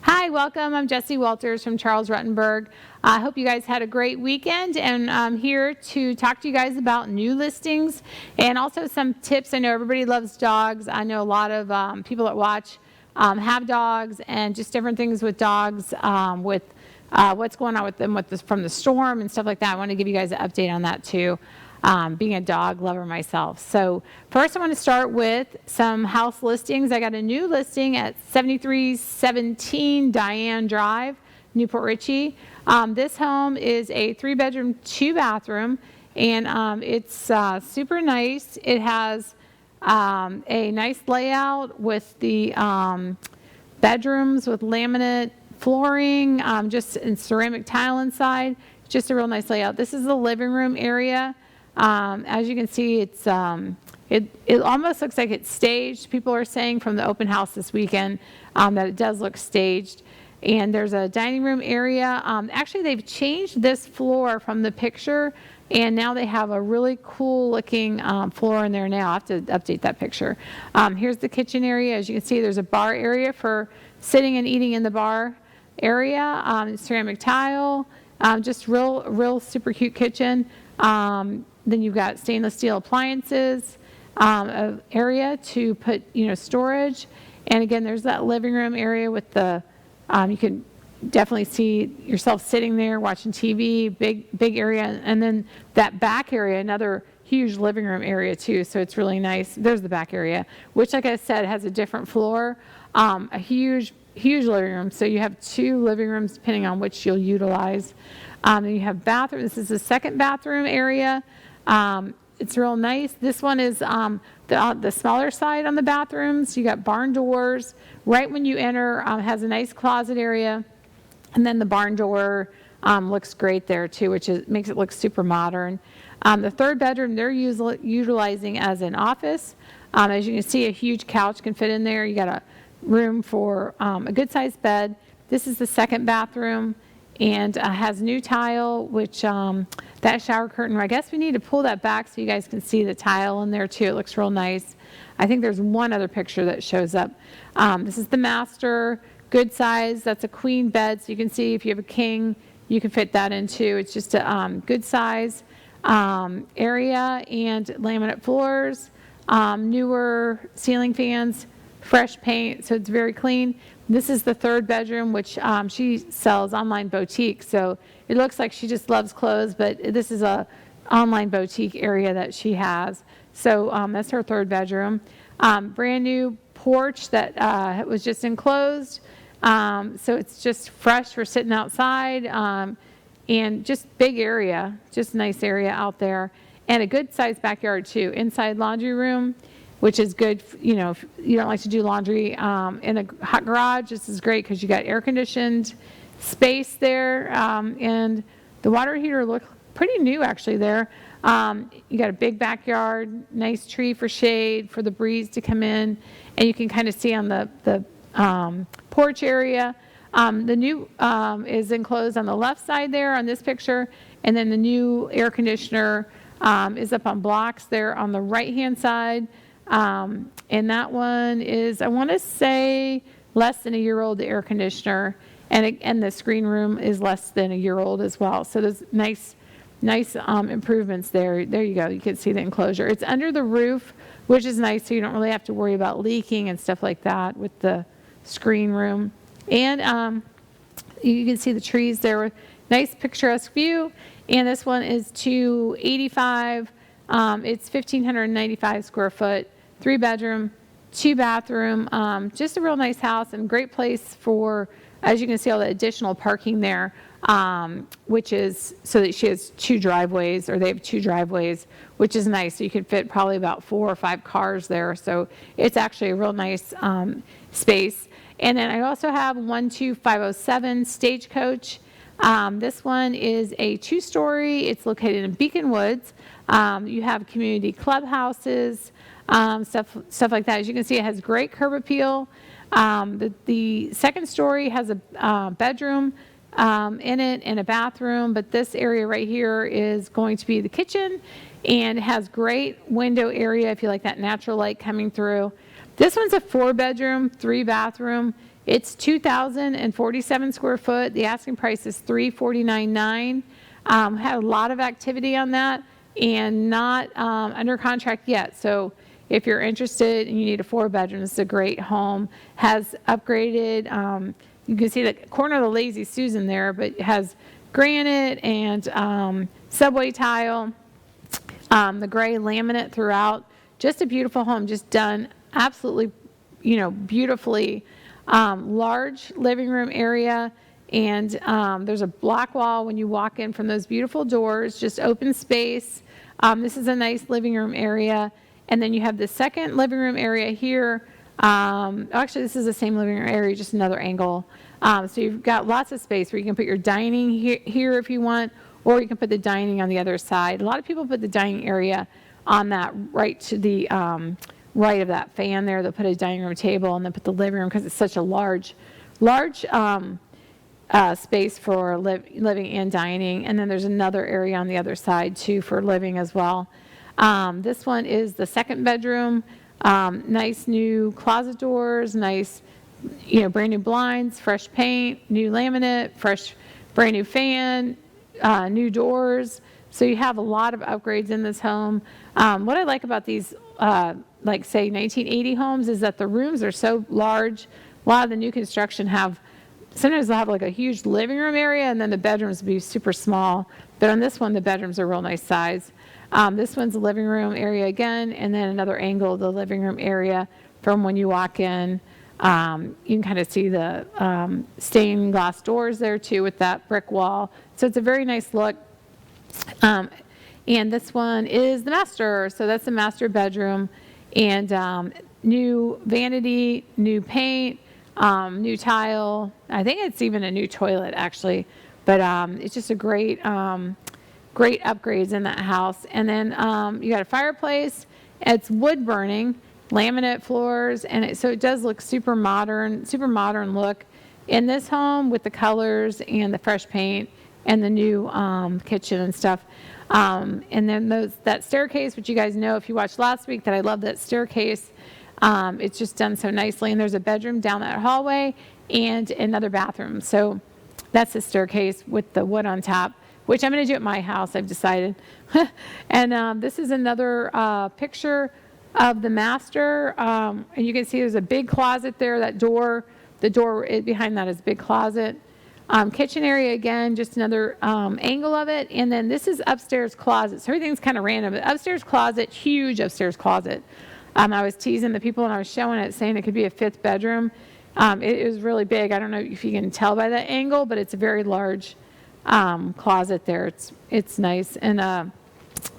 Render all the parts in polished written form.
Hi, welcome. I'm Jessie Walters from Charles Rutenberg. I hope you guys had a great weekend, and I'm here to talk to you guys about new listings and also some tips. I know everybody loves dogs. I know a lot of people that watch have dogs, and just different things with dogs, with what's going on with them from the storm and stuff like that. I want to give you guys an update on that too. Being a dog lover myself. So first I want to start with some house listings. I got a new listing at 7317 Diane Drive, Newport Richey. This home is a 3-bedroom, 2-bathroom, and it's super nice. It has a nice layout with the bedrooms with laminate flooring, just in ceramic tile inside. Just a real nice layout. This is the living room area. As you can see, it's it almost looks like it's staged. People are saying from the open house this weekend that it does look staged. And there's a dining room area. Actually, they've changed this floor from the picture, and now they have a really cool looking floor in there now. I have to update that picture. Here's the kitchen area. As you can see, there's a bar area for sitting and eating in the bar area. Ceramic tile, just real super cute kitchen. Then you've got stainless steel appliances, area to put, storage. And again, there's that living room area with the, you can definitely see yourself sitting there watching TV, big area. And then that back area, another huge living room area too. So it's really nice. There's the back area, which, like I said, has a different floor, a huge living room. So you have 2 living rooms depending on which you'll utilize. Then you have bathroom. This is the second bathroom area. It's real nice. This one is the smaller side on the bathrooms. You got barn doors. Right when you enter, has a nice closet area. And then the barn door looks great there too, which makes it look super modern. The third bedroom they're utilizing as an office. As you can see, a huge couch can fit in there. You got a room for a good sized bed. This is the second bathroom. And has new tile, which that shower curtain, I guess we need to pull that back so you guys can see the tile in there too. It looks real nice. I think there's one other picture that shows up. This is the master, good size. That's a queen bed, so you can see if you have a king, you can fit that into. It's just a good size area, and laminate floors, newer ceiling fans, fresh paint, so it's very clean. This is the third bedroom, which she sells online boutique. So it looks like she just loves clothes, but this is a online boutique area that she has. So that's her third bedroom. Brand new porch that was just enclosed. So it's just fresh for sitting outside, and just big area, just a nice area out there, and a good sized backyard too. Inside laundry room, which is good, if you don't like to do laundry in a hot garage. This is great because you got air conditioned space there, and the water heater looks pretty new actually there. You got a big backyard, nice tree for shade, for the breeze to come in, and you can kind of see on the porch area. The new is enclosed on the left side there on this picture, and then the new air conditioner is up on blocks there on the right hand side. And that one is, I want to say, less than a year old, the air conditioner, and the screen room is less than a year old as well. So there's nice improvements there. There you go. You can see the enclosure. It's under the roof, which is nice, so you don't really have to worry about leaking and stuff like that with the screen room. And you can see the trees there with nice picturesque view. And this one is 285. It's 1,595 square foot. 3-bedroom, 2-bathroom, just a real nice house and great place for, as you can see, all the additional parking there, which is so that she has 2 driveways, or they have 2 driveways, which is nice. So you can fit probably about 4 or 5 cars there. So it's actually a real nice space. And then I also have 12507 Stagecoach. This one is a 2-story. It's located in Beacon Woods. You have community clubhouses, stuff like that. As you can see, it has great curb appeal. The second story has a bedroom in it and a bathroom, but this area right here is going to be the kitchen, and it has great window area if you like that natural light coming through. This one's a 4-bedroom, 3-bathroom. It's 2,047 square foot. The asking price is $349,900. Had a lot of activity on that and not under contract yet. So if you're interested and you need a 4-bedroom, this is a great home. Has upgraded, you can see the corner of the Lazy Susan there, but it has granite and subway tile, the gray laminate throughout. Just a beautiful home, just done absolutely, beautifully. Large living room area, and there's a black wall when you walk in from those beautiful doors, just open space. This is a nice living room area. And then you have the second living room area here. Actually, this is the same living room area, just another angle. So you've got lots of space where you can put your dining here if you want, or you can put the dining on the other side. A lot of people put the dining area on that right to the right of that fan there. They'll put a dining room table and then put the living room because it's such a large space for living and dining. And then there's another area on the other side too for living as well. This one is the second bedroom. Nice new closet doors, nice, brand new blinds, fresh paint, new laminate, brand new fan, new doors. So you have a lot of upgrades in this home. What I like about these, like say 1980 homes, is that the rooms are so large. A lot of the new construction sometimes they'll have like a huge living room area and then the bedrooms will be super small. But on this one, the bedrooms are real nice size. This one's the living room area again, and then another angle of the living room area from when you walk in. You can kind of see the stained glass doors there too with that brick wall. So it's a very nice look. And this one is the master. So that's the master bedroom, and new vanity, new paint, new tile. I think it's even a new toilet actually, but it's just a great upgrades in that house. And then you got a fireplace. It's wood burning, laminate floors, and so it does look super modern look in this home with the colors and the fresh paint and the new kitchen and stuff. And then that staircase, which you guys know if you watched last week that I love that staircase. It's just done so nicely, and there's a bedroom down that hallway and another bathroom. So that's the staircase with the wood on top, which I'm going to do at my house, I've decided. And this is another picture of the master. And you can see there's a big closet there. The door behind that is a big closet. Kitchen area again, just another angle of it. And then this is upstairs closet. So everything's kind of random. But upstairs closet, huge upstairs closet. I was teasing the people when I was showing it, saying it could be a 5th bedroom. It was really big. I don't know if you can tell by that angle, but it's a very large closet there. It's nice. And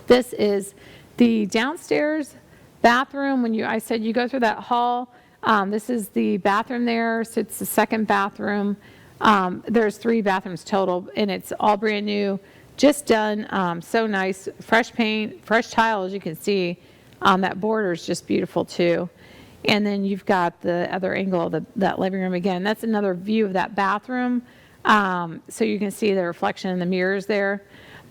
this is the downstairs bathroom. I said you go through that hall, this is the bathroom there. So it's the second bathroom. There's 3 bathrooms total, and it's all brand new, just done. So nice, fresh paint, fresh tile, as you can see. That border is just beautiful too. And then you've got the other angle of that living room again. That's another view of that bathroom. So you can see the reflection in the mirrors there.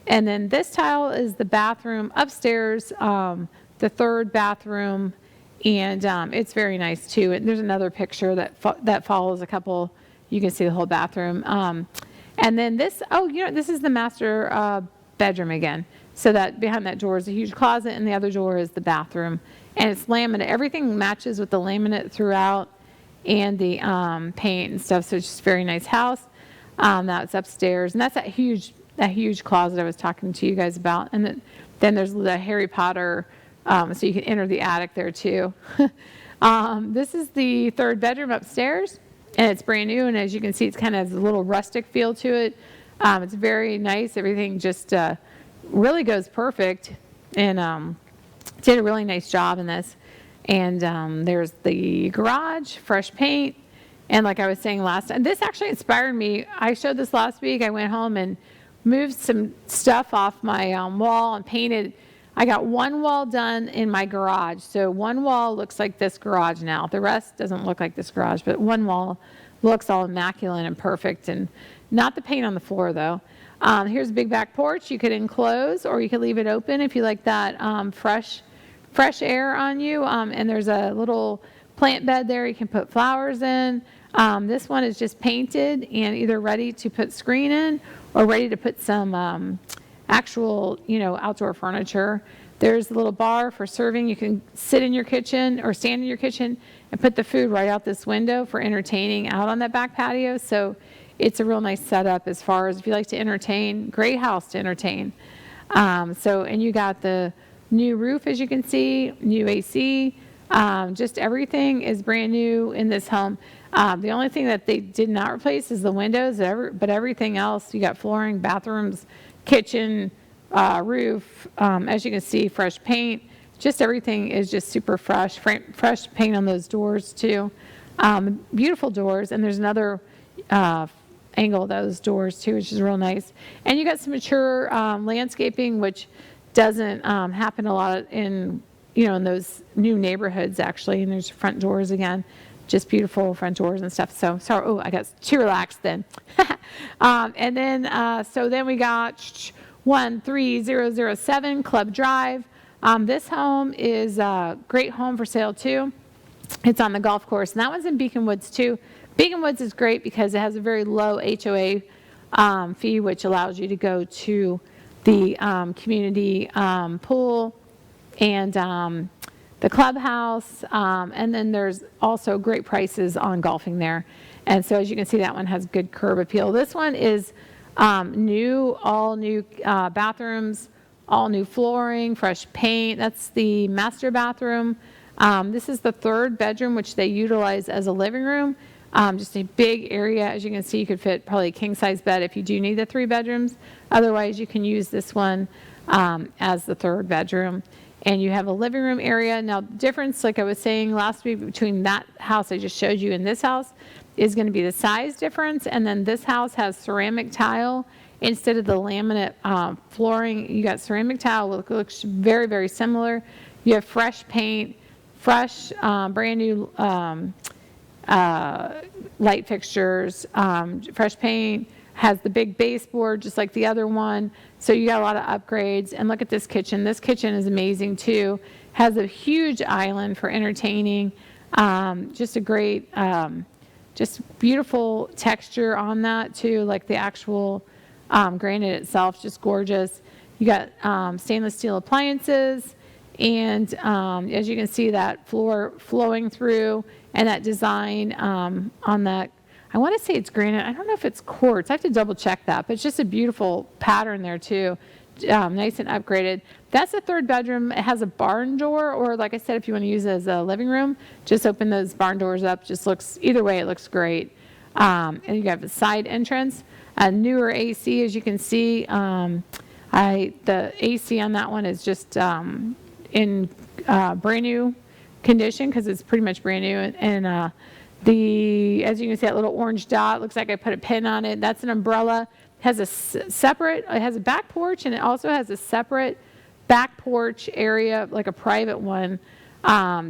And then this tile is the bathroom upstairs, the 3rd bathroom, and it's very nice too. And there's another picture that follows a couple. You can see the whole bathroom. And then this is the master bedroom again. So that behind that door is a huge closet, and the other door is the bathroom. And it's laminate. Everything matches with the laminate throughout and the paint and stuff. So it's just a very nice house. That's upstairs. And that's that huge closet I was talking to you guys about. And then there's the Harry Potter, so you can enter the attic there too. This is the 3rd bedroom upstairs, and it's brand new. And as you can see, it's kind of has a little rustic feel to it. It's very nice. Everything just really goes perfect, and did a really nice job in this. And there's the garage, fresh paint, and like I was saying last time, this actually inspired me. I showed this last week. I went home and moved some stuff off my wall and painted. I got one wall done in my garage, so one wall looks like this garage now. The rest doesn't look like this garage, but one wall looks all immaculate and perfect, and not the paint on the floor though. Here's a big back porch. You could enclose, or you could leave it open if you like that fresh air on you. And there's a little plant bed there you can put flowers in. This one is just painted and either ready to put screen in or ready to put some actual, outdoor furniture. There's a little bar for serving. You can sit in your kitchen or stand in your kitchen and put the food right out this window for entertaining out on that back patio. So it's a real nice setup as far as if you like to entertain, great house to entertain. And you got the new roof, as you can see, new AC. Just everything is brand new in this home. The only thing that they did not replace is the windows, but everything else, you got flooring, bathrooms, kitchen, roof, as you can see, fresh paint. Just everything is just super fresh. Fresh paint on those doors too. Beautiful doors, and there's another angle of those doors too, which is real nice. And you got some mature landscaping, which doesn't happen a lot in those new neighborhoods actually. And there's front doors again, just beautiful front doors and stuff. So sorry, I got too relaxed then. And then so then we got 13007 Club Drive. This home is a great home for sale too. It's on the golf course, and that one's in Beacon Woods too. Beacon Woods is great because it has a very low HOA fee, which allows you to go to the community pool and the clubhouse, and then there's also great prices on golfing there. And so as you can see, that one has good curb appeal. This one is all new bathrooms, all new flooring, fresh paint. That's the master bathroom. This is the third bedroom, which they utilize as a living room. Just a big area. As you can see, you could fit probably a king-size bed if you do need the 3 bedrooms. Otherwise, you can use this one as the third bedroom. And you have a living room area. Now, the difference, like I was saying last week, between that house I just showed you and this house is going to be the size difference. And then this house has ceramic tile instead of the laminate flooring. You got ceramic tile. It looks very, very similar. You have fresh paint, fresh, brand new light fixtures, fresh paint, has the big baseboard just like the other one. So you got a lot of upgrades. And look at this kitchen. This kitchen is amazing too. Has a huge island for entertaining. Just a great, just beautiful texture on that too, like the actual granite itself, just gorgeous. You got stainless steel appliances, and as you can see, that floor flowing through, and that design on that, I want to say it's granite. I don't know if it's quartz. I have to double check that, but it's just a beautiful pattern there too. Nice and upgraded. That's the third bedroom. It has a barn door, or like I said, if you want to use it as a living room, just open those barn doors up. Just looks, either way, it looks great. And you have a side entrance, a newer AC, as you can see. The AC on that one is just in brand new condition because it's pretty much brand new. And as you can see, that little orange dot looks like I put a pin on it. That's an umbrella. It has it has a back porch, and it also has a separate back porch area, like a private one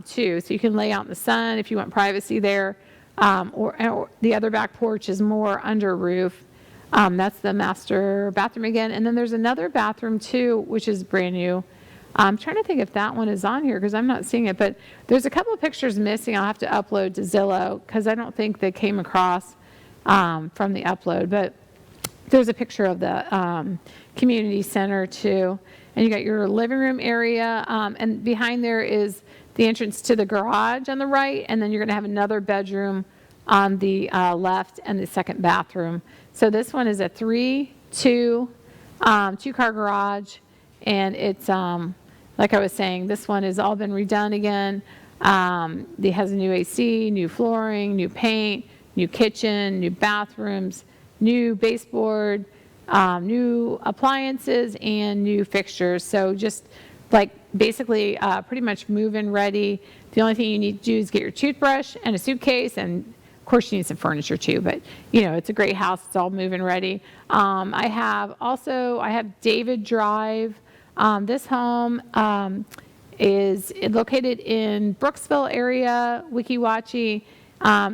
too. So you can lay out in the sun if you want privacy there. Or the other back porch is more under roof. That's the master bathroom again. And then there's another bathroom too, which is brand new. I'm trying to think if that one is on here because I'm not seeing it, but there's a couple of pictures missing. I'll have to upload to Zillow because I don't think they came across from the upload, but there's a picture of the community center too. And you got your living room area, and behind there is the entrance to the garage on the right, and then you're going to have another bedroom on the left and the second bathroom. So this one is a 2-car garage, and it's like I was saying, this one has all been redone again. It has a new AC, new flooring, new paint, new kitchen, new bathrooms, new baseboard, new appliances, and new fixtures. So just like basically pretty much move-in ready. The only thing you need to do is get your toothbrush and a suitcase, and of course you need some furniture too, but it's a great house. It's all move-in ready. I have David Drive. This home is located in Brooksville area, Weeki Wachee.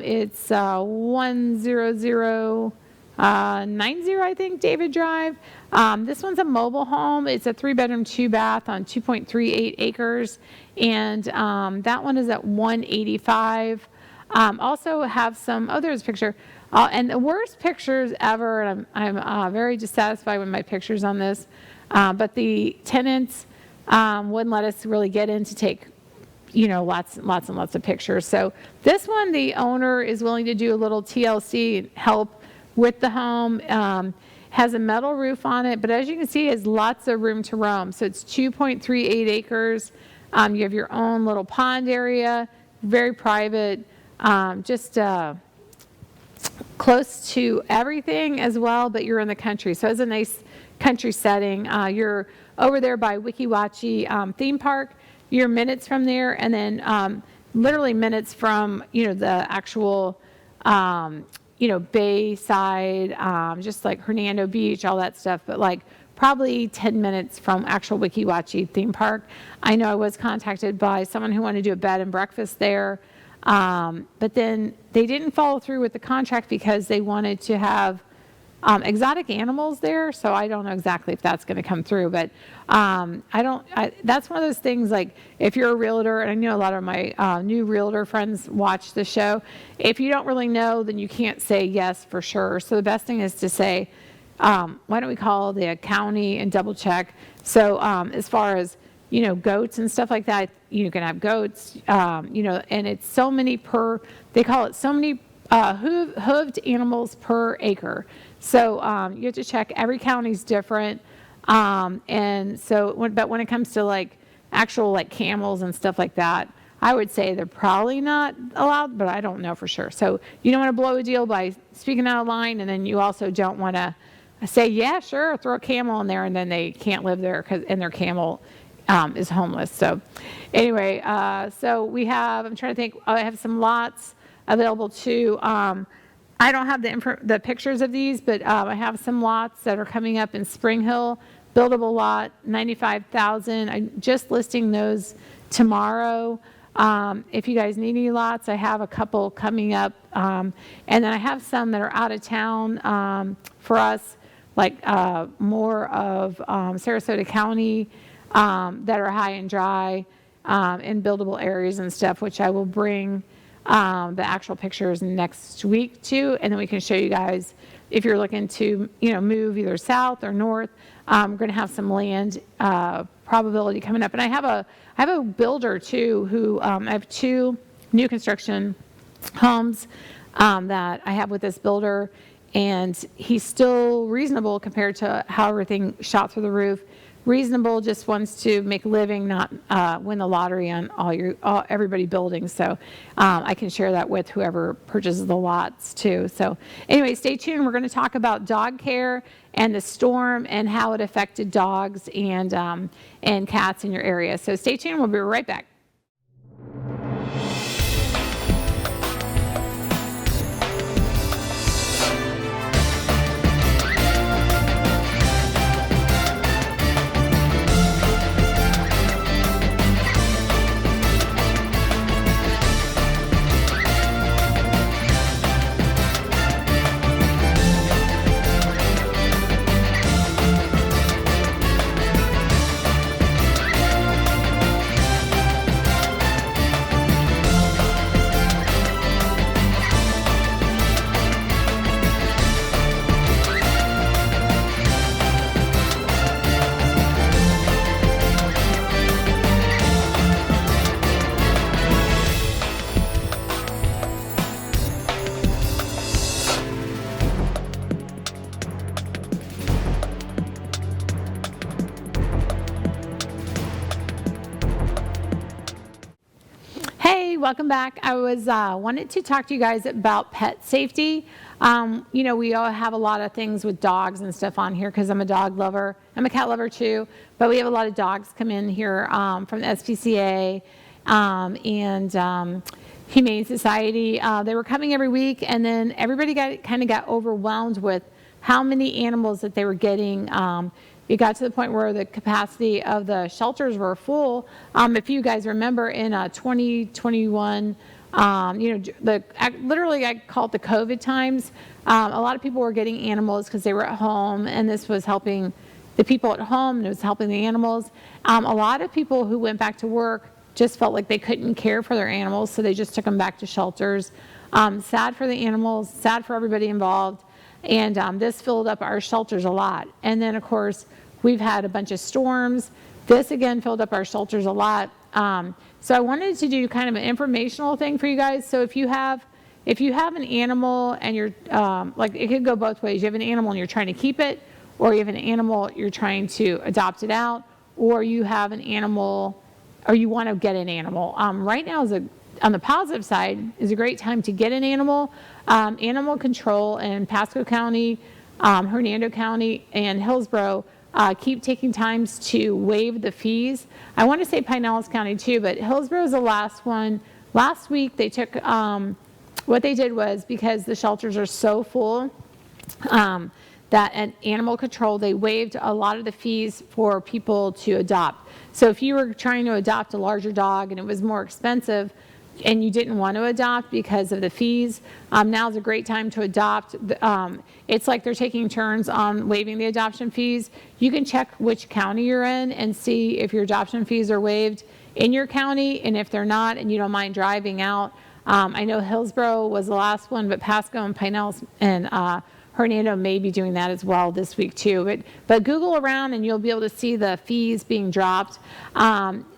It's 10090, I think, David Drive. This one's a mobile home. It's a 3-bedroom, 2-bath on 2.38 acres, and that one is at 185. Also have some, there's a picture. And the worst pictures ever, and I'm very dissatisfied with my pictures on this, but the tenants wouldn't let us really get in to take, lots and lots of pictures. So this one, the owner is willing to do a little TLC and help with the home. Has a metal roof on it, but as you can see, it has lots of room to roam. So it's 2.38 acres. You have your own little pond area, very private, just close to everything as well, but you're in the country. So it's a nice country setting. You're over there by Weeki Wachee theme park. You're minutes from there, and then literally minutes from, the actual, Bayside, just like Hernando Beach, all that stuff, but like probably 10 minutes from actual Weeki Wachee theme park. I know I was contacted by someone who wanted to do a bed and breakfast there, but then they didn't follow through with the contract because they wanted to have exotic animals there. So I don't know exactly if that's going to come through, but that's one of those things, like if you're a realtor, and I know a lot of my new realtor friends watch the show, if you don't really know, then you can't say yes for sure. So the best thing is to say, why don't we call the county and double check. So as far as, goats and stuff like that, you can have goats, and it's so many they call it so many hooved animals per acre. So you have to check, every county's different. And so, but when it comes to like actual like camels and stuff like that, I would say they're probably not allowed, but I don't know for sure. So you don't want to blow a deal by speaking out of line, and then you also don't want to say, yeah, sure, throw a camel in there, and then they can't live there and their camel is homeless. So anyway, so I'm trying to think, I have some lots available too. I don't have the pictures of these, but I have some lots that are coming up in Spring Hill, buildable lot, 95,000. I'm just listing those tomorrow. If you guys need any lots, I have a couple coming up. And then I have some that are out of town for us, like more of Sarasota County that are high and dry in buildable areas and stuff, which I will bring the actual pictures next week too, and then we can show you guys if you're looking to move either south or north. We're going to have some land probability coming up, and I have a builder too who I have 2 new construction homes that I have with this builder, and he's still reasonable compared to how everything shot through the roof. Reasonable, just wants to make a living, not win the lottery on everybody building. So I can share that with whoever purchases the lots too. So anyway, stay tuned. We're going to talk about dog care and the storm and how it affected dogs and cats in your area. So stay tuned. We'll be right back. Welcome back. I wanted to talk to you guys about pet safety. We all have a lot of things with dogs and stuff on here because I'm a dog lover. I'm a cat lover too, but we have a lot of dogs come in here from the SPCA and Humane Society. They were coming every week, and then everybody kind of got overwhelmed with how many animals that they were getting. It got to the point where the capacity of the shelters were full. If you guys remember in 2021, literally I call it the COVID times. A lot of people were getting animals because they were at home, and this was helping the people at home, and it was helping the animals. A lot of people who went back to work just felt like they couldn't care for their animals, so they just took them back to shelters. Sad for the animals, sad for everybody involved, and this filled up our shelters a lot. And then, of course, we've had a bunch of storms. This, again, filled up our shelters a lot. So I wanted to do kind of an informational thing for you guys. So if you have an animal and you're, like, it could go both ways. You have an animal and you're trying to keep it, or you have an animal, you're trying to adopt it out, or you have an animal, or you want to get an animal. Right now, on the positive side, is a great time to get an animal. Animal control in Pasco County, Hernando County, and Hillsborough keep taking times to waive the fees. I want to say Pinellas County too, but Hillsborough is the last one. Last week, they took, what they did was, because the shelters are so full, that at animal control, they waived a lot of the fees for people to adopt. So if you were trying to adopt a larger dog and it was more expensive and you didn't want to adopt because of the fees, now's a great time to adopt. It's like they're taking turns on waiving the adoption fees. You can check which county you're in and see if your adoption fees are waived in your county, and if they're not and you don't mind driving out. I know Hillsborough was the last one, but Pasco and Pinellas and Hernando may be doing that as well this week too. But Google around and you'll be able to see the fees being dropped.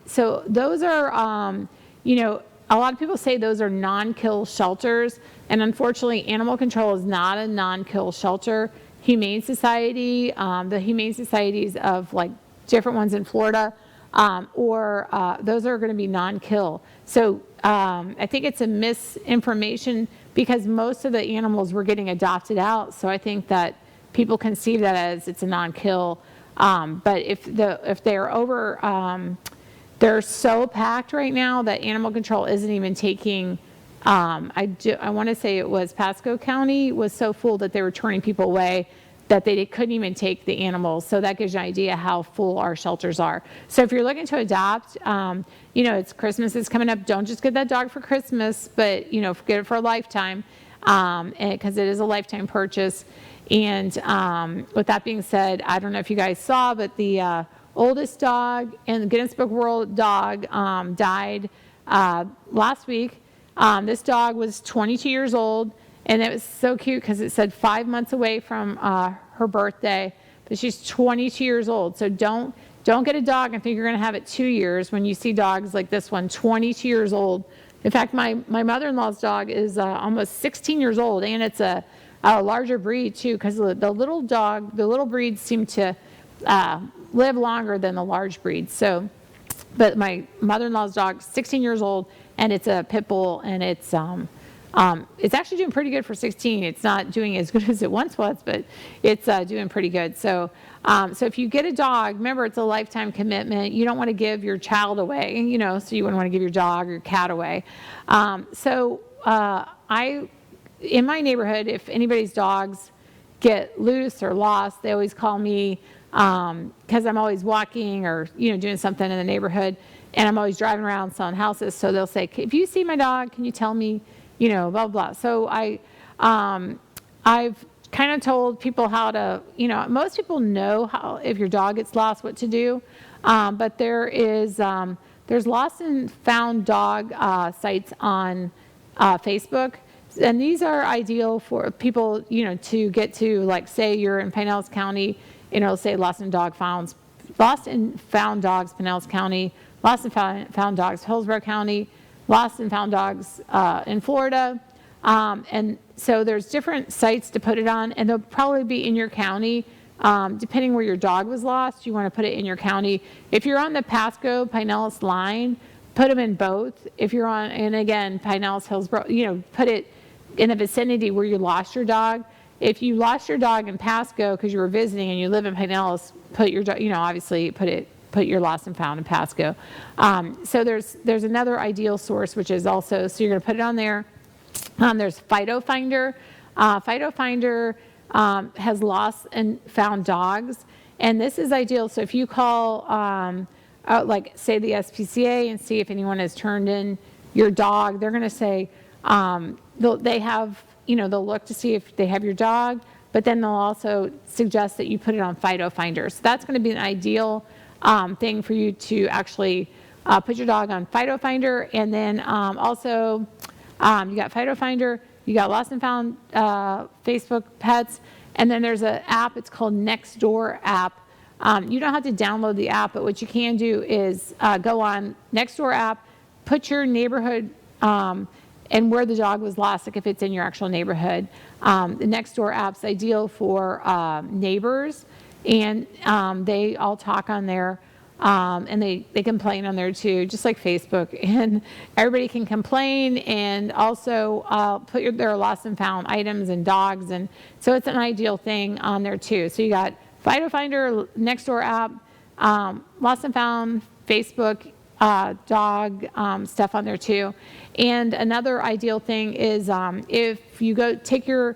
So those are, you know, a lot of people say those are non-kill shelters, and unfortunately Animal Control is not a non-kill shelter. Humane Society, the Humane Societies of like different ones in Florida, those are going to be non-kill. So I think it's a misinformation because most of the animals were getting adopted out. So I think that people conceive that as it's a non-kill. But if they're over, they're so packed right now that Animal Control isn't even taking. I want to say it was Pasco County was so full that they were turning people away, that they couldn't even take the animals. So that gives you an idea how full our shelters are. So if you're looking to adopt, you know, it's Christmas is coming up. Don't just get that dog for Christmas, but, you know, get it for a lifetime, because it is a lifetime purchase. And with that being said, I don't know if you guys saw, but the oldest dog in the Guinness Book World dog died last week. This dog was 22 years old. And it was so cute because it said 5 months away from her birthday, but she's 22 years old. So don't get a dog and think you're going to have it 2 years when you see dogs like this one, 22 years old. In fact, my mother-in-law's dog is almost 16 years old, and it's a larger breed too, because the little breeds seem to live longer than the large breeds. So, but my mother-in-law's dog, 16 years old, and it's a pit bull, and it's actually doing pretty good for 16. It's not doing as good as it once was, but it's doing pretty good. So if you get a dog, remember it's a lifetime commitment. You don't want to give your child away, you know, so you wouldn't want to give your dog or your cat away. In my neighborhood, if anybody's dogs get loose or lost, they always call me because I'm always walking or, you know, doing something in the neighborhood, and I'm always driving around selling houses. So they'll say, if you see my dog, can you tell me, you know, blah, blah. So I've kind of told people how to, you know, most people know how, if your dog gets lost, what to do. But there's lost and found dog sites on Facebook. And these are ideal for people, you know, to get to, like, say you're in Pinellas County, and it'll say lost and found dogs, Pinellas County, lost and found dogs, Hillsborough County, lost and found dogs in Florida. And so there's different sites to put it on, and they'll probably be in your county. Depending where your dog was lost, you want to put it in your county. If you're on the Pasco-Pinellas line, put them in both. If you're on, and again, Pinellas, Hillsborough, you know, put it in the vicinity where you lost your dog. If you lost your dog in Pasco because you were visiting and you live in Pinellas, put your dog, you know, obviously put your lost and found in Pasco. So there's another ideal source, which is also, so you're going to put it on there. There's Fido Finder. Fido Finder has lost and found dogs, and this is ideal. So if you call, like, say the SPCA and see if anyone has turned in your dog, they're going to say they have, you know, they'll look to see if they have your dog, but then they'll also suggest that you put it on Fido Finder. So that's going to be an ideal thing for you to actually put your dog on Fido Finder, and then also you got Fido Finder, you got Lost and Found, Facebook Pets, and then there's an app, it's called Nextdoor app. You don't have to download the app, but what you can do is go on Nextdoor app, put your neighborhood and where the dog was lost, like if it's in your actual neighborhood. The Nextdoor app's ideal for neighbors, and they all talk on there, and they complain on there too, just like Facebook. And everybody can complain, and also put their lost and found items and dogs, and so it's an ideal thing on there too. So you got Fido Finder, Nextdoor app, lost and found, Facebook, dog stuff on there too. And another ideal thing is if you go take your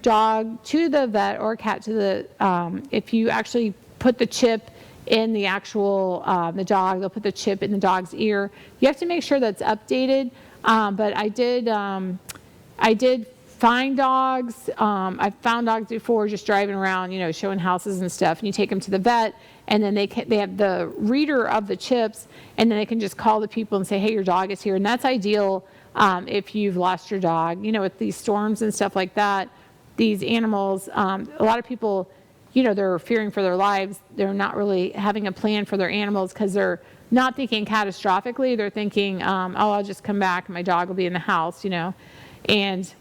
dog to the vet or cat to the if you actually put the chip in the actual the dog, they'll put the chip in the dog's ear. You have to make sure that's updated. But I did find dogs. I've found dogs before just driving around, showing houses and stuff. And you take them to the vet, and then they have the reader of the chips, and then they can just call the people and say, hey, your dog is here. And that's ideal if you've lost your dog. With these storms and stuff like that, these animals, a lot of people, they're fearing for their lives. They're not really having a plan for their animals because they're not thinking catastrophically. They're thinking, I'll just come back and my dog will be in the house, And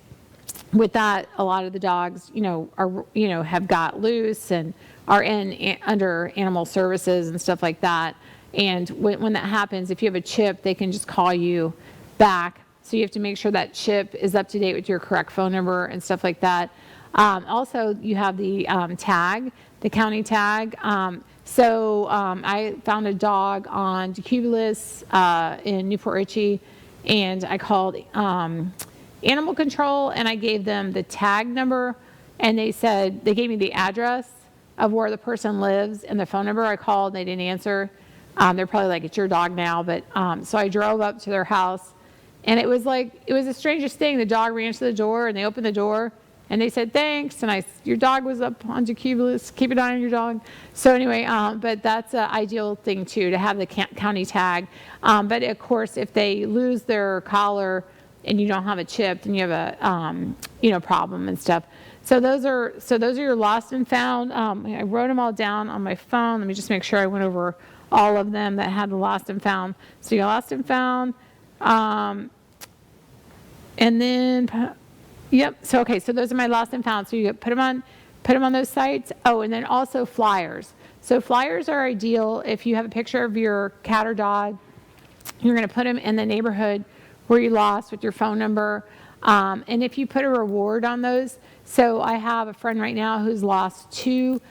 with that, a lot of the dogs, are, have got loose and are under animal services and stuff like that. And when that happens, if you have a chip, they can just call you back. So you have to make sure that chip is up to date with your correct phone number and stuff like that. Also, you have the tag, the county tag. So I found a dog on Decubulus in Newport Richey, and I called animal control, and I gave them the tag number, and they gave me the address of where the person lives and the phone number. I called, and they didn't answer. They're probably like, it's your dog now, but so I drove up to their house, and it was the strangest thing. The dog ran to the door, and they opened the door, and they said, thanks, and your dog was up on Decubulus, keep an eye on your dog. So anyway, but that's an ideal thing too, to have the county tag. But of course, if they lose their collar and you don't have a chip, then you have a problem and stuff. So those are your lost and found. I wrote them all down on my phone. Let me just make sure I went over all of them that had the lost and found. So you got lost and found, and then yep. So okay. So those are my lost and found. So you put them on those sites. Oh, and then also flyers. So flyers are ideal if you have a picture of your cat or dog. You're going to put them in the neighborhood where you lost with your phone number. And if you put a reward on those, so I have a friend right now who's lost 2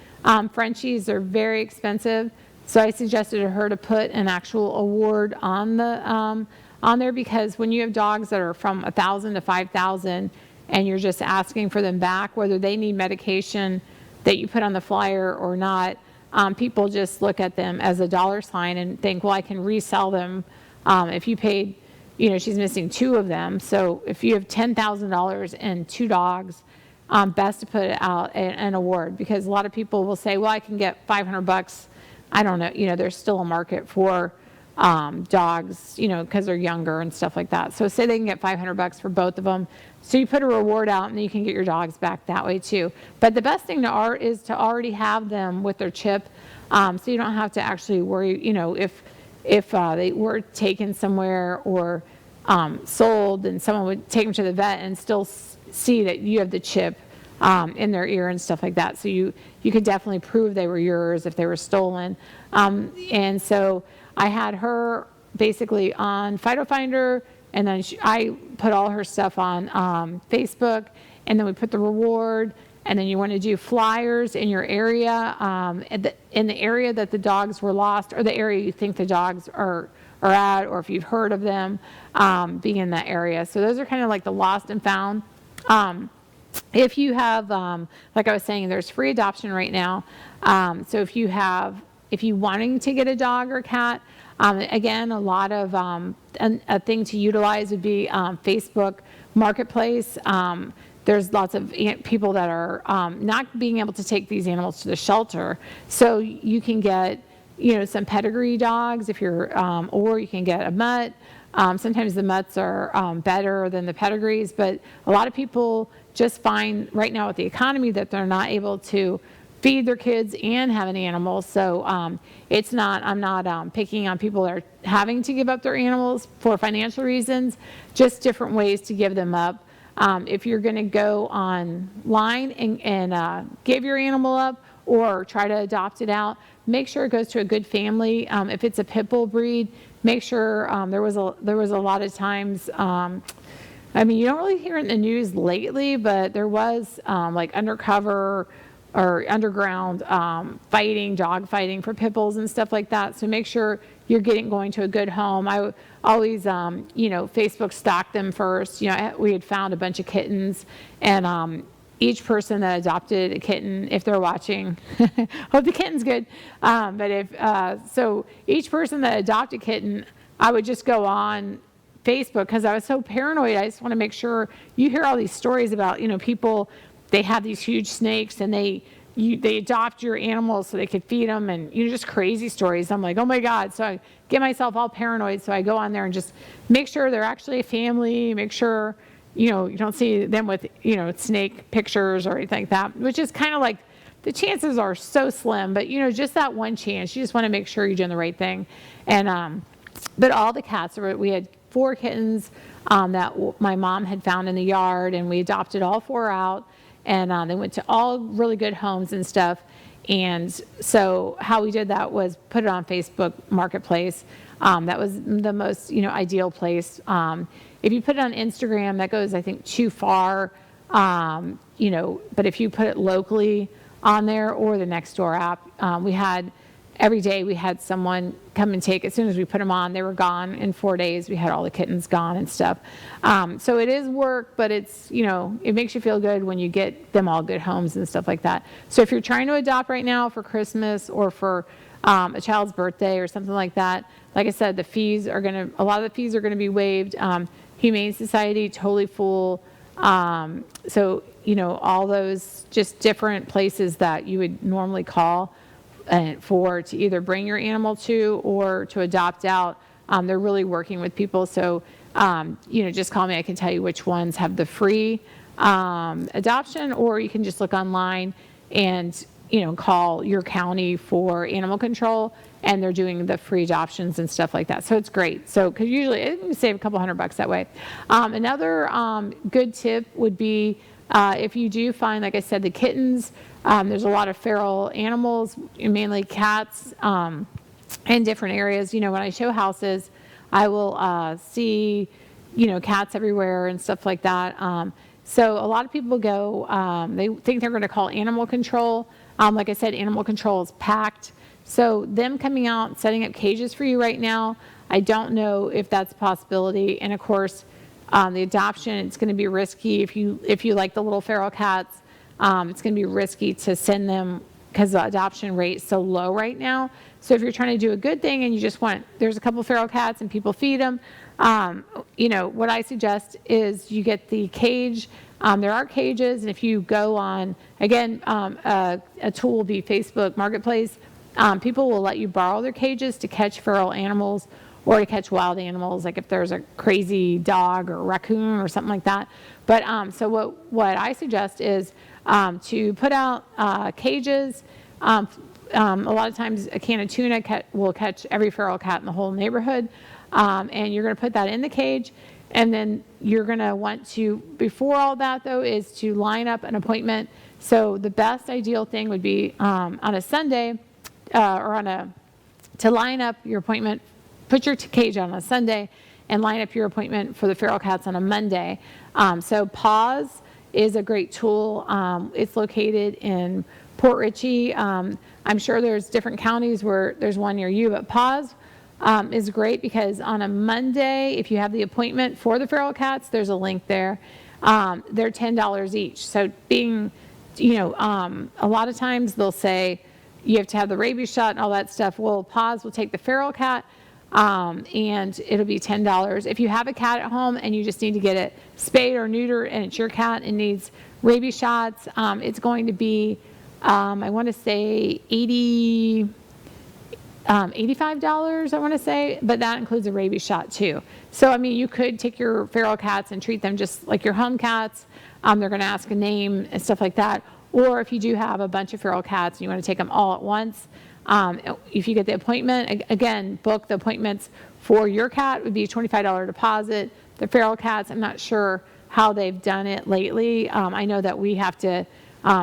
Frenchies. They're very expensive. So I suggested to her to put an actual award on there, because when you have dogs that are from $1,000 to $5,000 and you're just asking for them back, whether they need medication that you put on the flyer or not, people just look at them as a dollar sign and think, well, I can resell them. If you paid, she's missing 2 of them. So if you have $10,000 and 2 dogs, best to put out an award, because a lot of people will say, well, I can get $500. I don't know. There's still a market for dogs, because they're younger and stuff like that. So say they can get $500 for both of them. So you put a reward out, and then you can get your dogs back that way too. But the best thing is to already have them with their chip, so you don't have to actually worry, if they were taken somewhere or sold, and someone would take them to the vet and still see that you have the chip in their ear and stuff like that. So you could definitely prove they were yours if they were stolen. And so I had her basically on Fido Finder, and then I put all her stuff on Facebook, and then we put the reward. And then you want to do flyers in your area, in the area that the dogs were lost, or the area you think the dogs are at, or if you've heard of them being in that area. So those are kind of like the lost and found. If you have, like I was saying, there's free adoption right now. So if you wanting to get a dog or cat, again, a lot of a thing to utilize would be Facebook Marketplace. There's lots of people that are not being able to take these animals to the shelter. So you can get some pedigree dogs if you're, or you can get a mutt. Sometimes the mutts are better than the pedigrees, but a lot of people just find right now with the economy that they're not able to feed their kids and have an animal. So I'm not picking on people that are having to give up their animals for financial reasons, just different ways to give them up. If you're going to go online and give your animal up or try to adopt it out, make sure it goes to a good family. If it's a pit bull breed, make sure there was a lot of times. You don't really hear it in the news lately, but there was like undercover or underground dog fighting for pit bulls and stuff like that. So make sure you're going to a good home. I always, Facebook stalked them first. We had found a bunch of kittens, and each person that adopted a kitten, if they're watching, hope the kitten's good. So each person that adopted a kitten, I would just go on Facebook because I was so paranoid. I just want to make sure. You hear all these stories about, people, they have these huge snakes and they adopt your animals so they could feed them, and just crazy stories. I'm like, oh my God. So I get myself all paranoid. So I go on there and just make sure they're actually a family, make sure, you don't see them with, snake pictures or anything like that, which is kind of like, the chances are so slim, but just that one chance, you just want to make sure you're doing the right thing. And, but all the cats, we had 4 kittens that my mom had found in the yard, and we adopted all 4 out. And they went to all really good homes and stuff. And so how we did that was put it on Facebook Marketplace. That was the most, ideal place. If you put it on Instagram, that goes, I think, too far. But if you put it locally on there or the Nextdoor app, every day we had someone come and take. As soon as we put them on, they were gone in 4 days. We had all the kittens gone and stuff. So it is work, but it's, it makes you feel good when you get them all good homes and stuff like that. So if you're trying to adopt right now for Christmas or for a child's birthday or something like that, like I said, a lot of the fees are going to be waived. Humane Society, totally full. So, all those just different places that you would normally call to either bring your animal to or to adopt out. They're really working with people. So, just call me. I can tell you which ones have the free adoption, or you can just look online and, call your county for animal control, and they're doing the free adoptions and stuff like that. So it's great. So, because usually you can save a couple $100 that way. Another good tip would be if you do find, like I said, the kittens, there's a lot of feral animals, mainly cats, in different areas. When I show houses, I will see, cats everywhere and stuff like that. So a lot of people go, they think they're going to call animal control. Like I said, animal control is packed. So them coming out, setting up cages for you right now, I don't know if that's a possibility. And of course, the adoption, it's going to be risky. If you like the little feral cats, it's going to be risky to send them because the adoption rate is so low right now. So if you're trying to do a good thing and you just there's a couple feral cats and people feed them, what I suggest is you get the cage. There are cages, and if you go on, again, a tool will be Facebook Marketplace. People will let you borrow their cages to catch feral animals or to catch wild animals, like if there's a crazy dog or raccoon or something like that. But so what I suggest is to put out cages. A lot of times a can of tuna will catch every feral cat in the whole neighborhood. And you're going to put that in the cage. And then you're going to want to, before all that though, is to line up an appointment. So the best ideal thing would be on a Sunday to line up your appointment, put your cage on a Sunday and line up your appointment for the feral cats on a Monday. So Pause is a great tool. It's located in Port Richey. I'm sure there's different counties where there's one near you, but Pause is great because on a Monday, if you have the appointment for the feral cats, there's a link there. They're $10 each. So a lot of times they'll say you have to have the rabies shot and all that stuff. Well, Pause will take the feral cat and it'll be $10. If you have a cat at home and you just need to get it spayed or neutered and it's your cat and needs rabies shots, it's going to be, I want to say $85, I want to say, but that includes a rabies shot too. So, I mean, you could take your feral cats and treat them just like your home cats. They're going to ask a name and stuff like that. Or if you do have a bunch of feral cats and you want to take them all at once, if you get the appointment, again, book the appointments for your cat, would be a $25 deposit. The feral cats, I'm not sure how they've done it lately. I know that we have to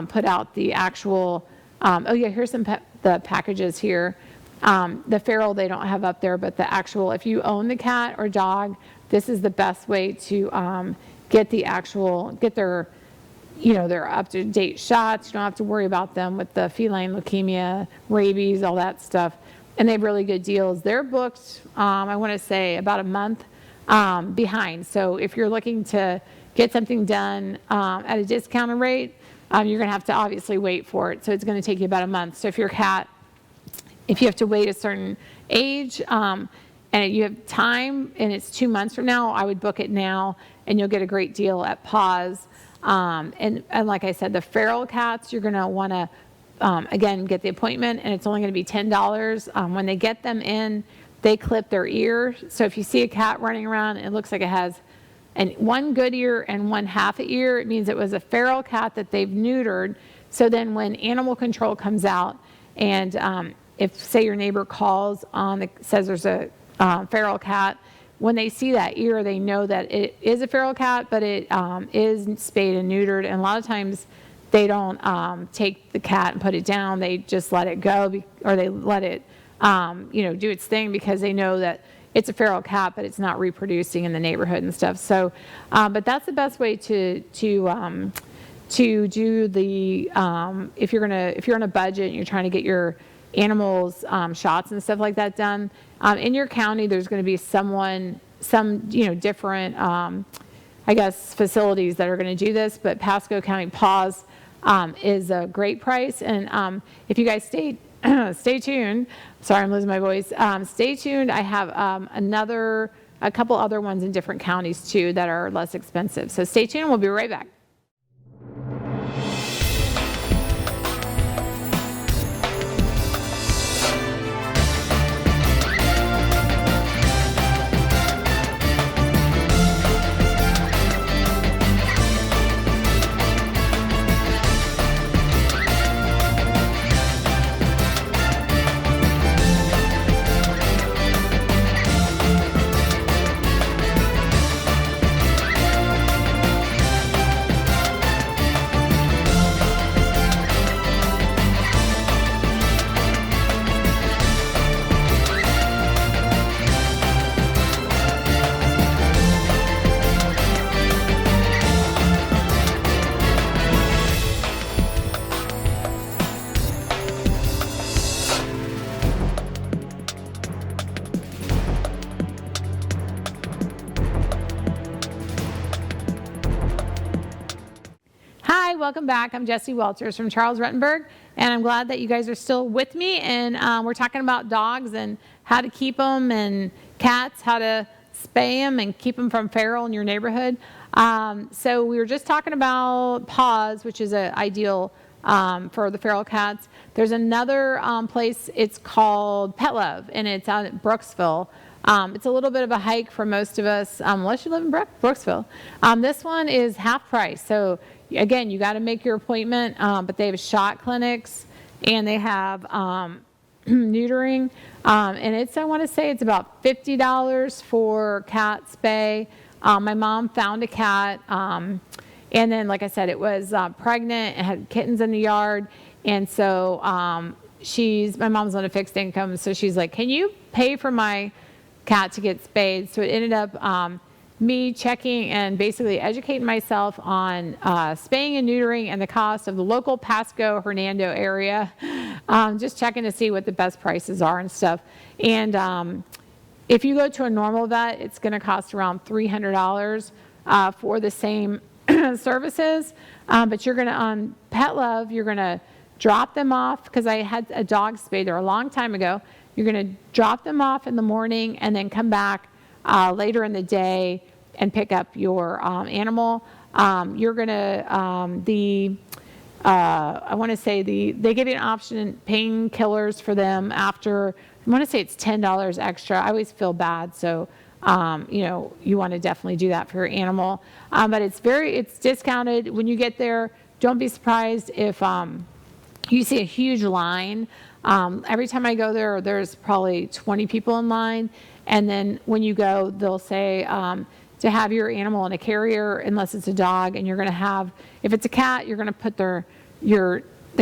put out the actual, oh yeah, here's the packages here. The feral they don't have up there, but the actual, if you own the cat or dog, this is the best way to get their, their up-to-date shots. You don't have to worry about them with the feline leukemia, rabies, all that stuff. And they have really good deals. They're booked, I want to say, about a month behind. So if you're looking to get something done at a discounted rate, you're going to have to obviously wait for it. So it's going to take you about a month. So if your cat, if you have to wait a certain age and you have time and it's 2 months from now, I would book it now and you'll get a great deal at Paws. And like I said, the feral cats, you're going to want to, again, get the appointment and it's only going to be $10. When they get them in, they clip their ear. So if you see a cat running around, it looks like it has one good ear and one half a ear. It means it was a feral cat that they've neutered. So then when animal control comes out and if, say, your neighbor calls says there's a feral cat, when they see that ear, they know that it is a feral cat, but it is spayed and neutered. And a lot of times they don't take the cat and put it down. They just let it go, or they let it do its thing because they know that it's a feral cat, but it's not reproducing in the neighborhood and stuff. So, but that's the best way to do the if you're on a budget and you're trying to get your animals shots and stuff like that done. In your county, there's going to be some different I guess facilities that are going to do this, but Pasco County Paws is a great price. And if you guys stay tuned, sorry, I'm losing my voice. Stay tuned. I have a couple other ones in different counties too that are less expensive. So stay tuned. We'll be right back. Welcome back. I'm Jessie Walters from Charles Rutenberg, and I'm glad that you guys are still with me. And we're talking about dogs and how to keep them, and cats, how to spay them and keep them from feral in your neighborhood. So we were just talking about Paws, which is an ideal for the feral cats. There's another place, it's called Pet Love, and it's out at Brooksville. It's a little bit of a hike for most of us, unless you live in Brooksville. This one is half price. So again, you got to make your appointment, but they have shot clinics and they have neutering. And it's, I want to say it's about $50 for cat spay. My mom found a cat, and then, like I said, it was pregnant and had kittens in the yard. And so my mom's on a fixed income, so she's like, can you pay for my cat to get spayed? So it ended up me checking and basically educating myself on spaying and neutering and the cost of the local Pasco Hernando area, just checking to see what the best prices are and stuff. And if you go to a normal vet, it's going to cost around $300 for the same services. But you're going to, on Pet Love, you're going to drop them off, because I had a dog spayed there a long time ago. You're going to drop them off in the morning and then come back later in the day and pick up your animal. You're going to, I want to say they give you an option, painkillers for them after, I want to say it's $10 extra. I always feel bad, so you want to definitely do that for your animal. But it's discounted. When you get there, don't be surprised if you see a huge line. Every time I go there, there's probably 20 people in line. And then when you go, they'll say to have your animal in a carrier, unless it's a dog, and you're going to have, if it's a cat, you're going to put the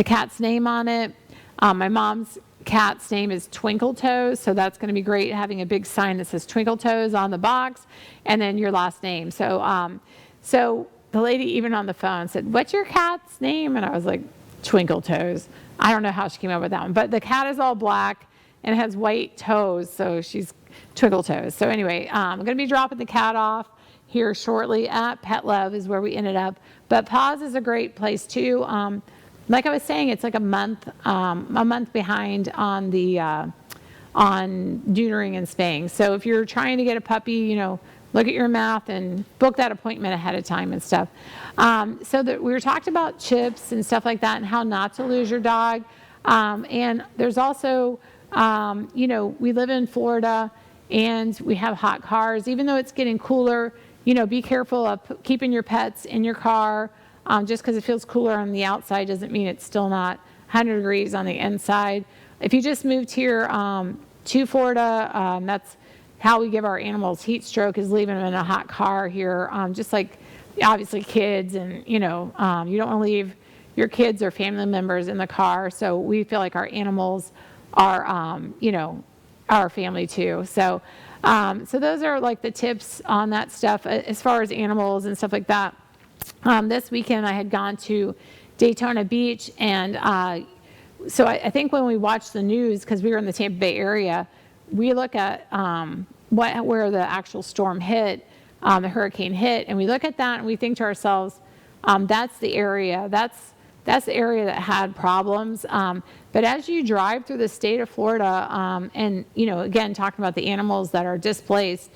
cat's name on it. My mom's cat's name is Twinkle Toes, so that's going to be great, having a big sign that says Twinkle Toes on the box, and then your last name. So the lady even on the phone said, "What's your cat's name?" And I was like, Twinkle Toes. I don't know how she came up with that one, but the cat is all black and has white toes, so she's Twinkle Toes. So anyway, I'm going to be dropping the cat off here shortly at Pet Love is where we ended up. But Paws is a great place too. Like I was saying, it's like a month behind on the on neutering and spaying. So if you're trying to get a puppy, look at your math and book that appointment ahead of time and stuff. So that we were talking about chips and stuff like that and how not to lose your dog. And there's also, we live in Florida and we have hot cars. Even though it's getting cooler, be careful of keeping your pets in your car. Just because it feels cooler on the outside doesn't mean it's still not 100 degrees on the inside. If you just moved here to Florida, that's how we give our animals heat stroke, is leaving them in a hot car here. Just like obviously kids, and you don't want to leave your kids or family members in the car. So we feel like our animals are our family too. So those are like the tips on that stuff as far as animals and stuff like that. This weekend I had gone to Daytona Beach, and so I think when we watch the news, because we were in the Tampa Bay area, we look at where the actual storm hit, the hurricane hit, and we look at that and we think to ourselves, that's the area that had problems. But as you drive through the state of Florida, and again talking about the animals that are displaced,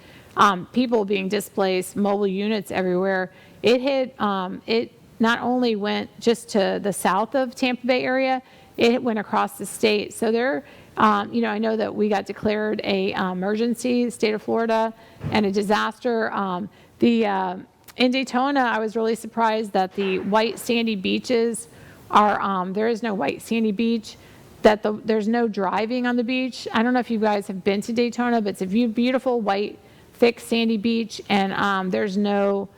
people being displaced, mobile units everywhere, it hit. It not only went just to the south of Tampa Bay area, it went across the state. So there, I know that we got declared a emergency, state of Florida, and a disaster. In Daytona, I was really surprised that the white sandy beaches are. There is no white sandy beach. There's no driving on the beach. I don't know if you guys have been to Daytona, but it's a beautiful white, thick sandy beach, and there's no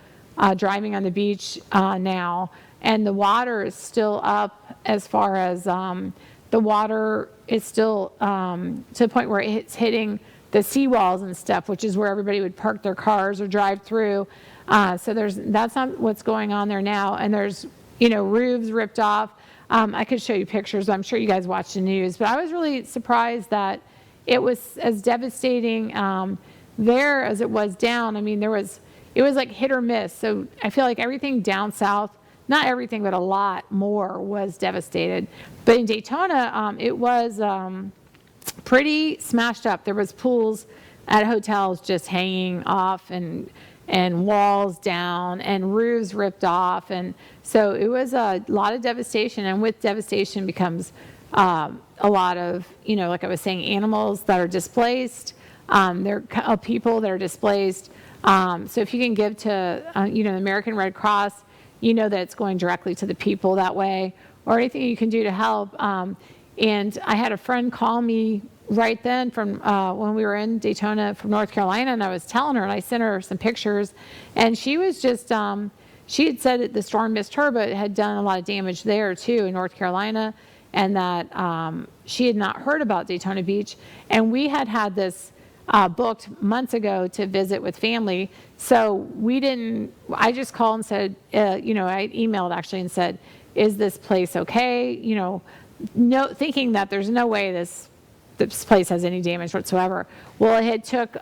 driving on the beach now. And the water is still up, as far as the water is still to the point where it's hitting the seawalls and stuff, which is where everybody would park their cars or drive through. So that's not what's going on there now. And there's roofs ripped off. I could show you pictures. I'm sure you guys watch the news, but I was really surprised that it was as devastating there as it was down. I mean, it was like hit or miss. So I feel like everything down south, not everything, but a lot more was devastated. But in Daytona, it was pretty smashed up. There was pools at hotels just hanging off, and walls down, and roofs ripped off. And so it was a lot of devastation. And with devastation becomes a lot of, like I was saying, animals that are displaced. There are people that are displaced. So if you can give to, the American Red Cross, that it's going directly to the people that way, or anything you can do to help. And I had a friend call me right then from when we were in Daytona from North Carolina, and I was telling her, and I sent her some pictures, and she was just, she had said that the storm missed her, but it had done a lot of damage there too in North Carolina, and that she had not heard about Daytona Beach. And we had this booked months ago to visit with family. So I just called and said, I emailed actually and said, is this place okay? Thinking that there's no way this place has any damage whatsoever. Well, it had took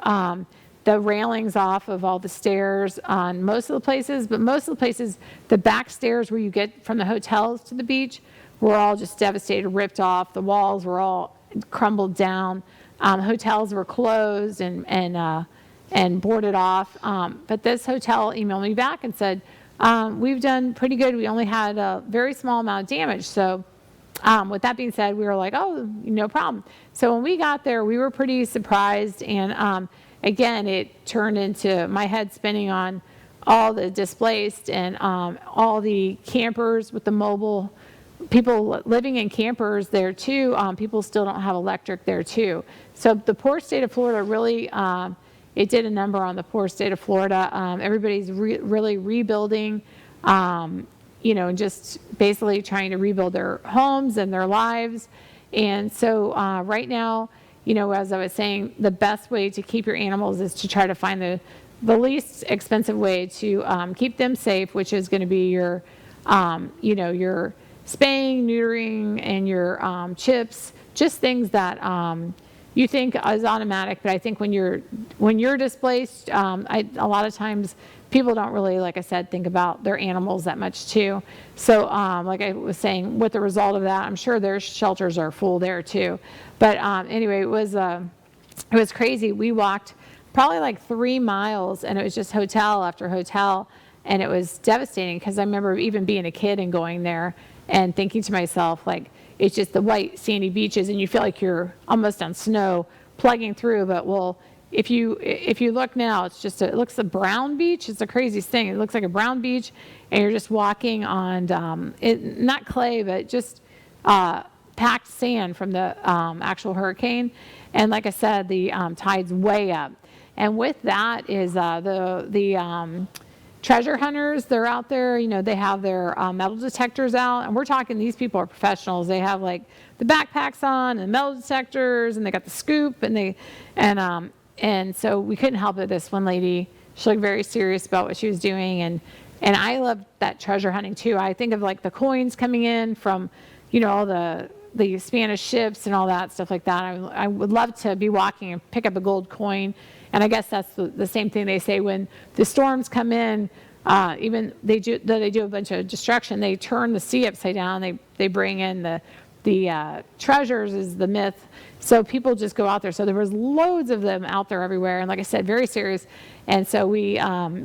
the railings off of all the stairs on most of the places, but most of the places, the back stairs where you get from the hotels to the beach were all just devastated, ripped off. The walls were all crumbled down. Hotels were closed and boarded off. But this hotel emailed me back and said, we've done pretty good. We only had a very small amount of damage. So with that being said, we were like, oh, no problem. So when we got there, we were pretty surprised. And again, it turned into my head spinning on all the displaced and all the campers with the mobile people living in campers there too. People still don't have electric there too. So the poor state of Florida really, it did a number on the poor state of Florida. Everybody's really rebuilding, and just basically trying to rebuild their homes and their lives. And so right now, as I was saying, the best way to keep your animals is to try to find the least expensive way to keep them safe, which is going to be your, your spaying, neutering, and your chips, just things that you think is automatic. But I think when you're displaced, a lot of times people don't really, like I said, think about their animals that much too. So like I was saying, with the result of that, I'm sure their shelters are full there too. But anyway, it was crazy. We walked probably like 3 miles, and it was just hotel after hotel, and it was devastating because I remember even being a kid and going there and thinking to myself, like, it's just the white sandy beaches, and you feel like you're almost on snow plugging through. But if you look now, it looks a brown beach. It's the craziest thing. It looks like a brown beach, and you're just walking on not clay, but just packed sand from the actual hurricane. And like I said, the tide's way up. And with that is the treasure hunters. They're out there. They have their metal detectors out, and we're talking. These people are professionals. They have like the backpacks on and metal detectors, and they got the scoop, and so we couldn't help it. This one lady, she looked very serious about what she was doing, and I love that treasure hunting too. I think of like the coins coming in from, all the Spanish ships and all that stuff like that. I would love to be walking and pick up a gold coin. And I guess that's the same thing they say when the storms come in. Even they do a bunch of destruction. They turn the sea upside down. They bring in the treasures, is the myth. So people just go out there. So there was loads of them out there everywhere. And like I said, very serious. And so we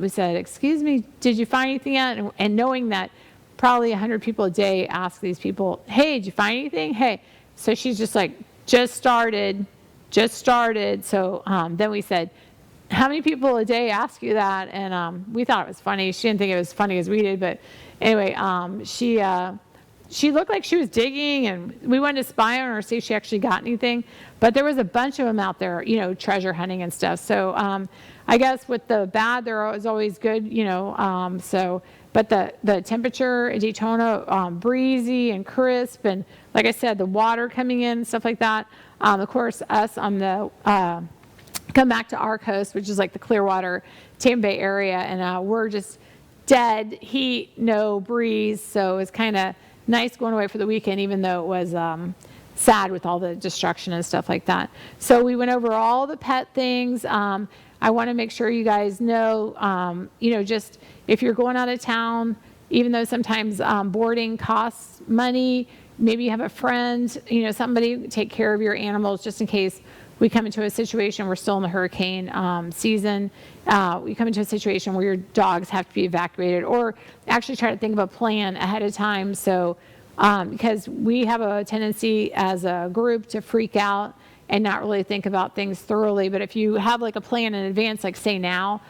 said, excuse me, did you find anything yet? And knowing that probably 100 people a day ask these people, hey, did you find anything? Hey. So she's just like, just started. So then we said, how many people a day ask you that? And we thought it was funny. She didn't think it was funny as we did. But anyway, she looked like she was digging, and we wanted to spy on her, see if she actually got anything. But there was a bunch of them out there, treasure hunting and stuff. So I guess with the bad, there is always good, But the temperature in Daytona, breezy and crisp, and like I said, the water coming in and stuff like that. Of course, us on the come back to our coast, which is like the Clearwater, Tampa Bay area, and we're just dead heat, no breeze. So it's kind of nice going away for the weekend, even though it was sad with all the destruction and stuff like that. So we went over all the pet things. I want to make sure you guys know, just if you're going out of town, even though sometimes boarding costs money, maybe you have a friend, somebody take care of your animals just in case we come into a situation, we're still in the hurricane season, we come into a situation where your dogs have to be evacuated, or actually try to think of a plan ahead of time. So because we have a tendency as a group to freak out and not really think about things thoroughly. But if you have like a plan in advance, like say now,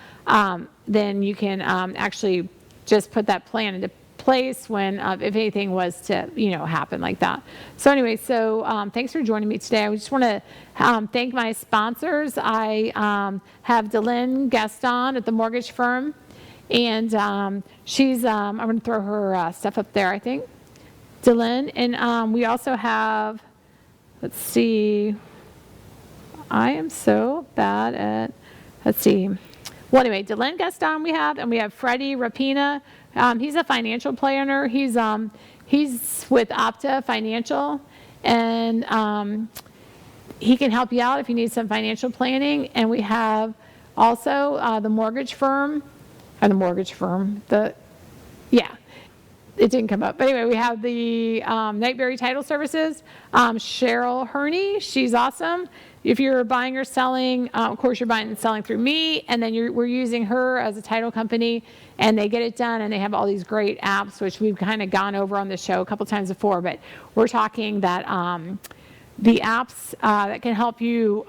then you can actually just put that plan into place when if anything was to happen like that. So anyway, thanks for joining me today. I just want to thank my sponsors. I have Delynn Gaston at the mortgage firm, and she's I'm going to throw her stuff up there, I think, Delynn. And we also have, let's see, I am so bad at, let's see. Well, anyway, Delynn Gaston we have, and we have Freddie Rapina. He's a financial planner. He's with OptaFinancial, and he can help you out if you need some financial planning. And we have also the mortgage firm, it didn't come up. But anyway, we have the Nightberry Title Services. Cheryl Herney, she's awesome. If you're buying or selling, of course you're buying and selling through me, and then we're using her as a title company, and they get it done, and they have all these great apps, which we've kind of gone over on the show a couple times before, but we're talking that the apps that can help you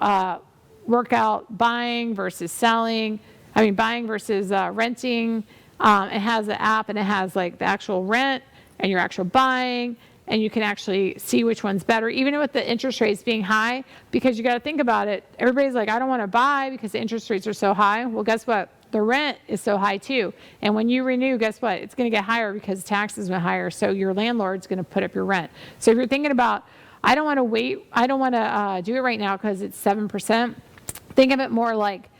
work out buying versus selling, buying versus renting. It has the app, and it has like the actual rent and your actual buying, and you can actually see which one's better, even with the interest rates being high, because you got to think about it. Everybody's like, I don't want to buy because the interest rates are so high. Well, guess what? The rent is so high too. And when you renew, guess what? It's going to get higher because taxes went higher. So your landlord's going to put up your rent. So if you're thinking about, I don't want to wait, I don't want to do it right now because it's 7%, think of it more like,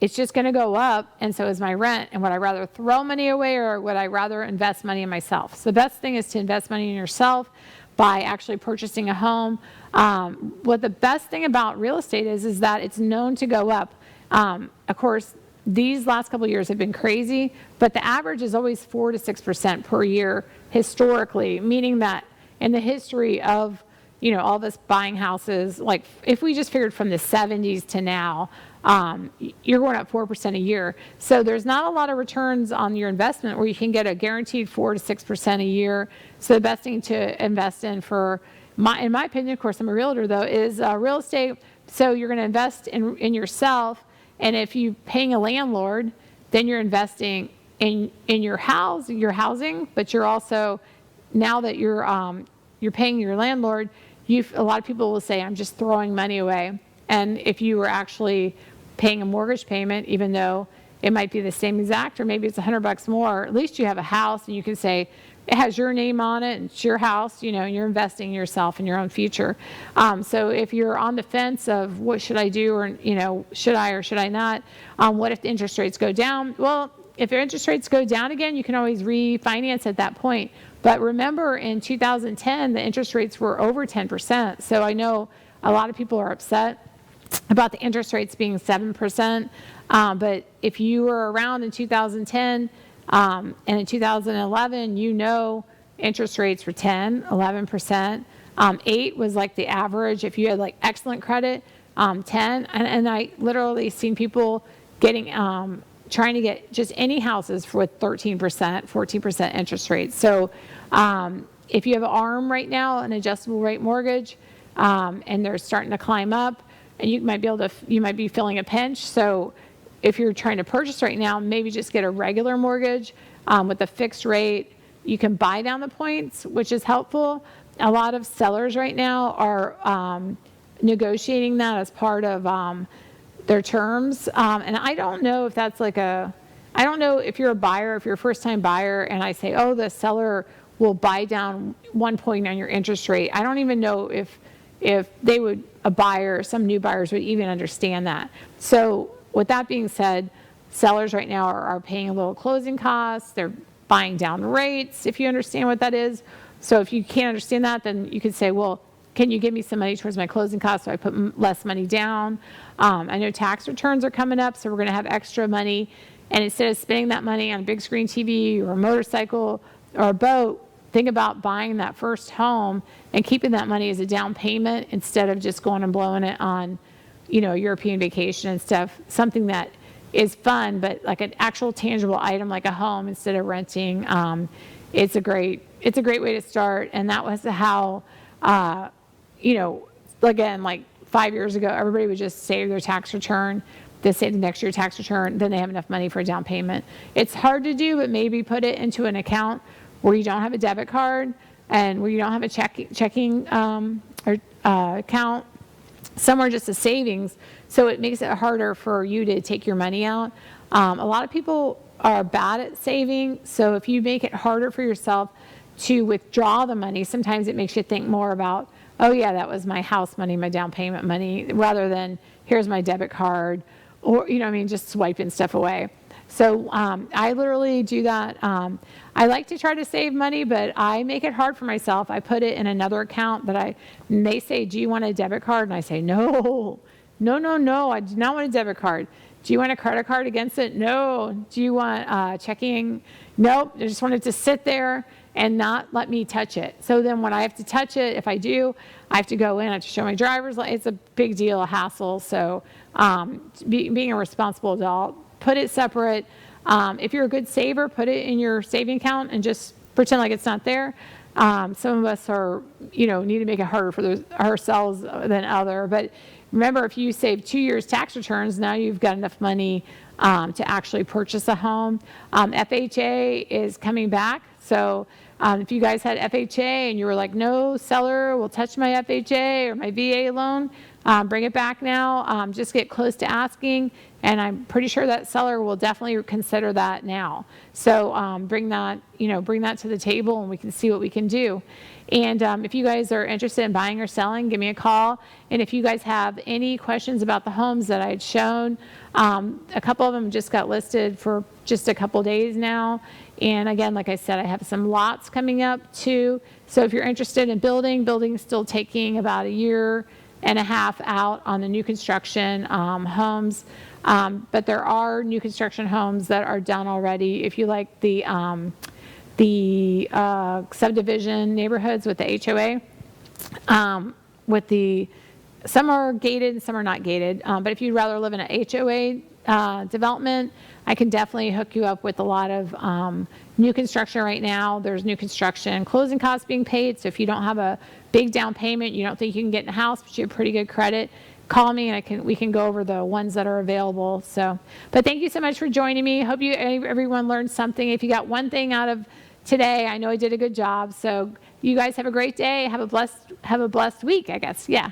it's just going to go up, and so is my rent. And would I rather throw money away, or would I rather invest money in myself? So the best thing is to invest money in yourself by actually purchasing a home. What the best thing about real estate is that it's known to go up. Of course, these last couple of years have been crazy, but the average is always 4 to 6% per year historically, meaning that in the history of all of us buying houses, like if we just figured from the 70s to now, you're going up 4% a year. So there's not a lot of returns on your investment where you can get a guaranteed 4 to 6% a year. So the best thing to invest in in my opinion, of course, I'm a realtor though, is real estate. So you're going to invest in yourself. And if you're paying a landlord, then you're investing in your housing, but you're also, now that you're paying your landlord, a lot of people will say, I'm just throwing money away. And if you were actually paying a mortgage payment, even though it might be the same exact, or maybe it's $100 more, at least you have a house, and you can say it has your name on it, and it's your house, and you're investing in yourself and your own future. So if you're on the fence of what should I do, or should I or should I not, what if the interest rates go down? Well, if your interest rates go down again, you can always refinance at that point. But remember, in 2010, the interest rates were over 10%. So I know a lot of people are upset about the interest rates being 7%. But if you were around in 2010 and in 2011, interest rates were 10, 11%. 8 was like the average. If you had like excellent credit, 10. And I literally seen people getting, trying to get just any houses with 13%, 14% interest rates. So if you have an ARM right now, an adjustable rate mortgage, and they're starting to climb up, and you might be feeling a pinch. So if you're trying to purchase right now, maybe just get a regular mortgage with a fixed rate. You can buy down the points, which is helpful. A lot of sellers right now are negotiating that as part of their terms. And I don't know if that's I don't know if you're a buyer, if you're a first-time buyer, and I say, oh, the seller will buy down 1 point on your interest rate. I don't even know if they would, some new buyers would even understand that. So with that being said, sellers right now are paying a little closing costs. They're buying down rates, if you understand what that is. So if you can't understand that, then you could say, well, can you give me some money towards my closing costs so I put less money down? I know tax returns are coming up, so we're going to have extra money. And instead of spending that money on a big screen TV or a motorcycle or a boat, think about buying that first home and keeping that money as a down payment instead of just going and blowing it on, a European vacation and stuff. Something that is fun, but like an actual tangible item like a home instead of renting. It's a great way to start. And that was how, again, like 5 years ago, everybody would just save their tax return. They save the next year's tax return, then they have enough money for a down payment. It's hard to do, but maybe put it into an account where you don't have a debit card and where you don't have a checking account, somewhere just a savings, so it makes it harder for you to take your money out. A lot of people are bad at saving, so if you make it harder for yourself to withdraw the money, sometimes it makes you think more about, oh yeah, that was my house money, my down payment money, rather than here's my debit card, or just swiping stuff away. So I literally do that. I like to try to save money, but I make it hard for myself. I put it in another account and they say, do you want a debit card? And I say, no, I do not want a debit card. Do you want a credit card against it? No. Do you want checking? Nope. I just want it to sit there and not let me touch it. So then when I have to touch it, if I do, I have to go in, I have to show my driver's license. It's a big deal, a hassle. So being a responsible adult, put it separate. If you're a good saver, put it in your saving account and just pretend like it's not there. Some of us are, need to make it harder for ourselves than other. But remember, if you save 2 years tax returns, now you've got enough money to actually purchase a home. FHA is coming back. So if you guys had FHA and you were like, no seller will touch my FHA or my VA loan, bring it back now. Just get close to asking. And I'm pretty sure that seller will definitely consider that now. So bring that to the table and we can see what we can do. And if you guys are interested in buying or selling, give me a call. And if you guys have any questions about the homes that I had shown, a couple of them just got listed for just a couple days now. And again, like I said, I have some lots coming up too. So if you're interested in building still taking about 1.5 years out on the new construction homes. But there are new construction homes that are done already. If you like the subdivision neighborhoods with the HOA, some are gated and some are not gated. But if you'd rather live in an HOA development, I can definitely hook you up with a lot of new construction right now. There's new construction closing costs being paid. So if you don't have a big down payment, you don't think you can get in a house, but you have pretty good credit, call me and we can go over the ones that are available. So, but thank you so much for joining me. Hope everyone learned something. If you got one thing out of today, I know I did a good job. So you guys have a great day. Have a blessed week, I guess. Yeah.